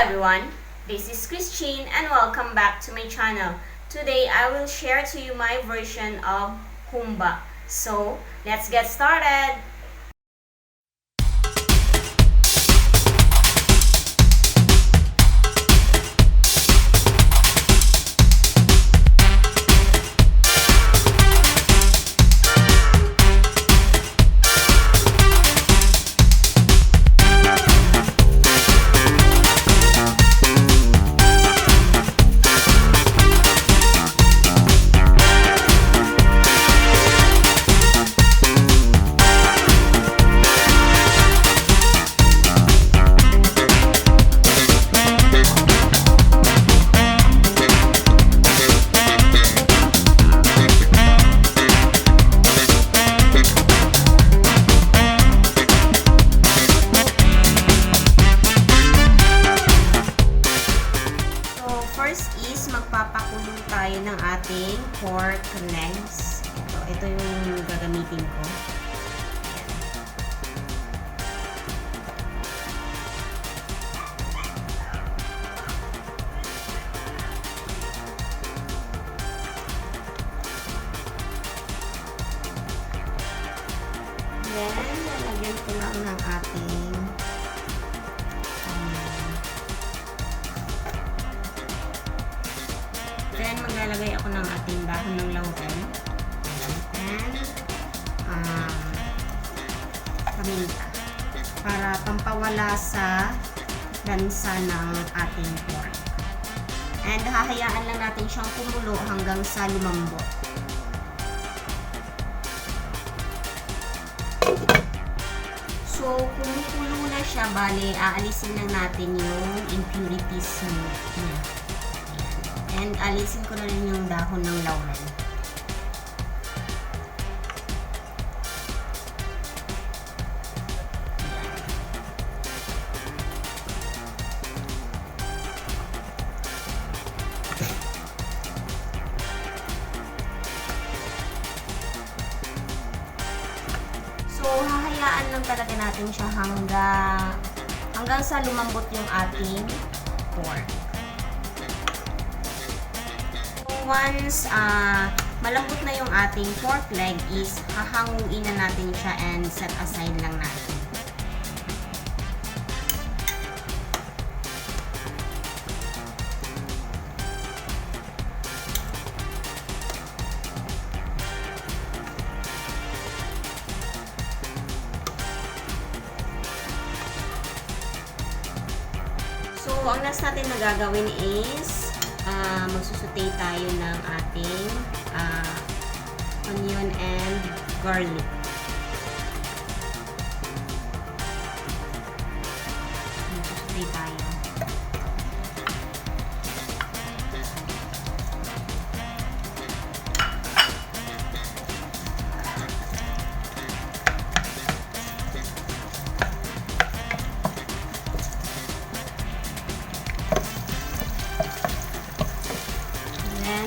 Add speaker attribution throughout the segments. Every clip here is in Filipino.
Speaker 1: everyone, this is Christine and welcome back to my channel. Today I will share to you my version of Humba. So, let's get started! First is magpapakulo tayo ng ating pork legs. Ito yung gagamitin ko. Then, lalagyan ko lang ng ating then, maglalagay ako ng ating dahon ng laurel and paminta para pampawala sa lansa ng ating pork. And hahayaan lang natin siyang kumulo hanggang sa lumambot. So, kumukulo na siya, bale, aalisin lang natin yung impurities niya. And alisin ko na rin yung dahon ng laurel. So, hahayaan lang talaga natin siya hanggang sa lumambot yung ating pork. Once malambot na yung ating pork leg is hahanguin na natin siya and set aside lang natin. So, ang next natin na gagawin is magsusute tayo ng ating onion and garlic. Magsusute tayo.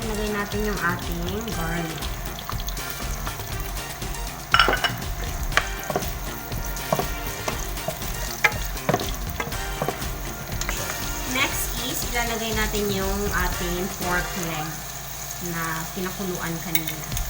Speaker 1: Lagay natin yung ating garlic. Next is, ilalagay natin yung ating pork leg na pinakuluan kanina.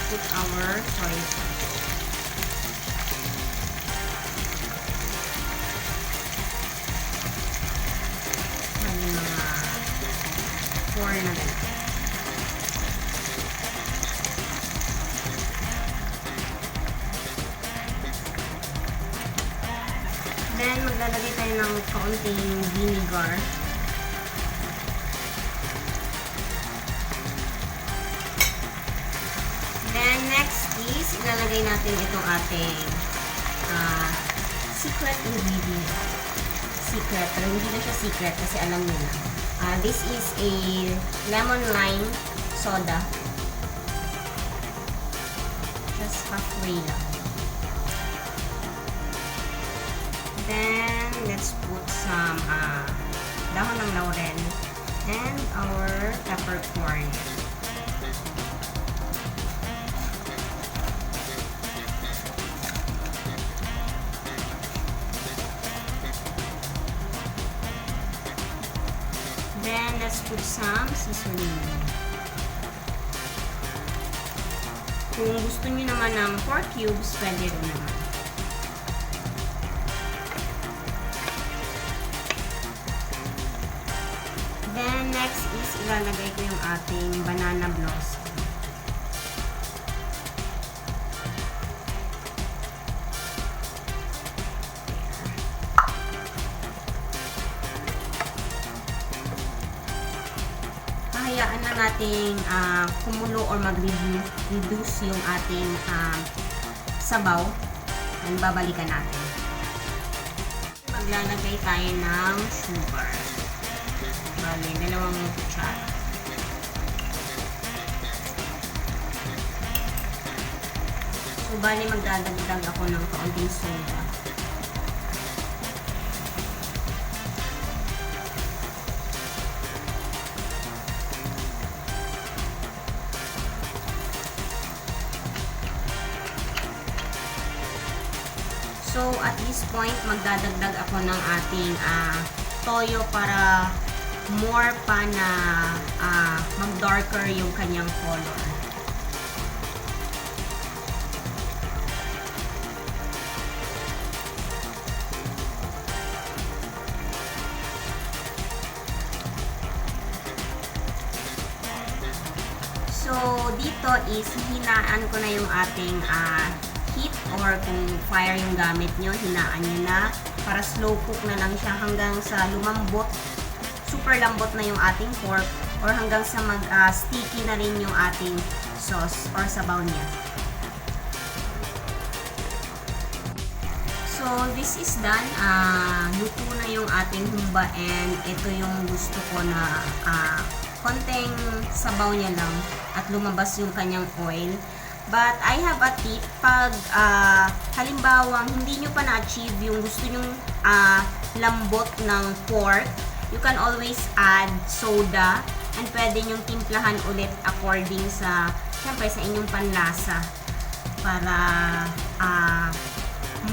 Speaker 1: Put our soy sauce. Mga 4 na din. Then, maglalagay tayo ng kaunting vinegar. Then, next is, ilalagay natin itong ating secret ingredient. Secret, pero hindi na siya secret kasi alam niyo na. This is a lemon lime soda. Just halfway lang. Then, let's put some dahon ng laurel and our peppercorn. Then, let's put some seasoning. Kung gusto niyo naman ng 4 cubes, pwede rin naman. Then, next is ilalagay ko yung ating banana blossom. Hayaan na nating kumulo or mag-reduce yung ating sabaw. And babalikan natin. Maglalagay tayo ng sugar. Bali, 2 kutsara. So, bali magdadagdag ako ng kaunting soda. So, at this point, magdadagdag ako ng ating toyo para more pa na mag-darker yung kanyang color. So, dito is hinaan ko na yung ating heat or kung fire yung gamit nyo, hinaan nyo na para slow cook na lang siya hanggang sa lumambot, super lambot na yung ating pork or hanggang sa sticky na rin yung ating sauce or sabaw niya. So, this is done. Luto na yung ating humba and ito yung gusto ko na konting sabaw niya lang at lumabas yung kanyang oil. But I have a tip, pag halimbawa hindi nyo pa na-achieve yung gusto nyong lambot ng pork, you can always add soda and pwede nyong timplahan ulit according sa, syempre sa inyong panlasa para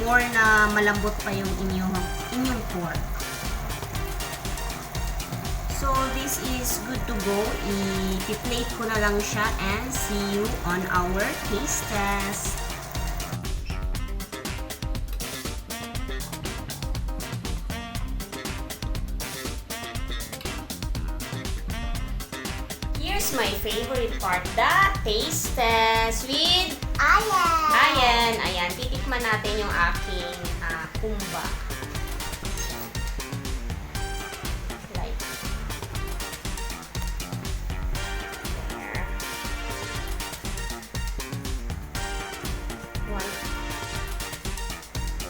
Speaker 1: more na malambot pa yung inyong pork. So, this is good to go. I-plate ko na lang siya and see you on our taste test. Here's my favorite part, the taste test with Ayan. Ayan, titikman natin yung aking humba.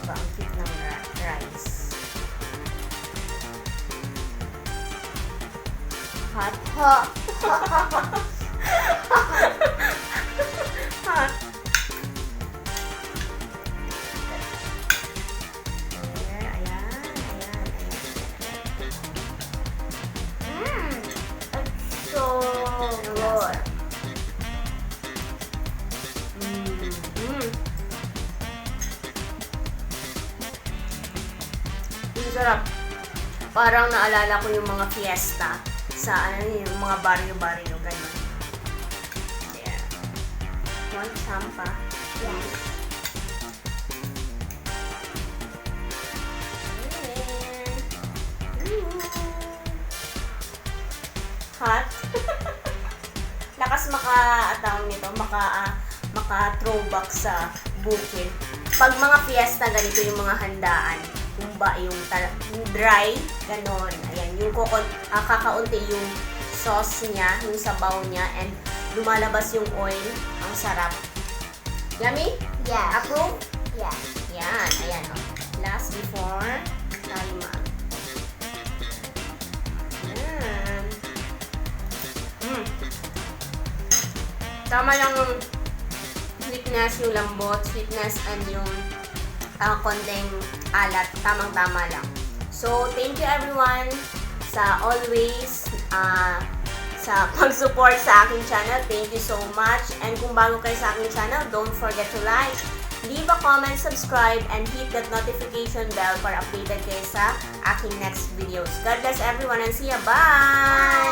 Speaker 1: Ang cute ng rice. Hot. Hot. Hot. Ayan. It's so good. Sarap. Parang naalala ko yung mga fiesta sa yung mga baryo-baryo, gano'n. There. Want some pa? Yes. Hot. Lakas maka-atawag nito, maka-throwback sa bukid. Pag mga fiesta, ganito yung mga handaan. Humba, yung dry, ganon. Ayan, yung kakaunti yung sauce niya, yung sabaw niya, and lumalabas yung oil. Ang sarap. Yummy?
Speaker 2: Yeah.
Speaker 1: Approve?
Speaker 2: Yeah.
Speaker 1: Yan, ayan. Oh. Last before tayo Ayan. Tama lang yung sweetness sweetness, yung lambot, sweetness, and yung konting alat. Tamang-tama lang. So, thank you everyone sa always sa pag-support sa aking channel. Thank you so much. And kung bago kayo sa aking channel, don't forget to like, leave a comment, subscribe, and hit that notification bell para updated kayo sa aking next videos. God bless everyone and see ya. Bye!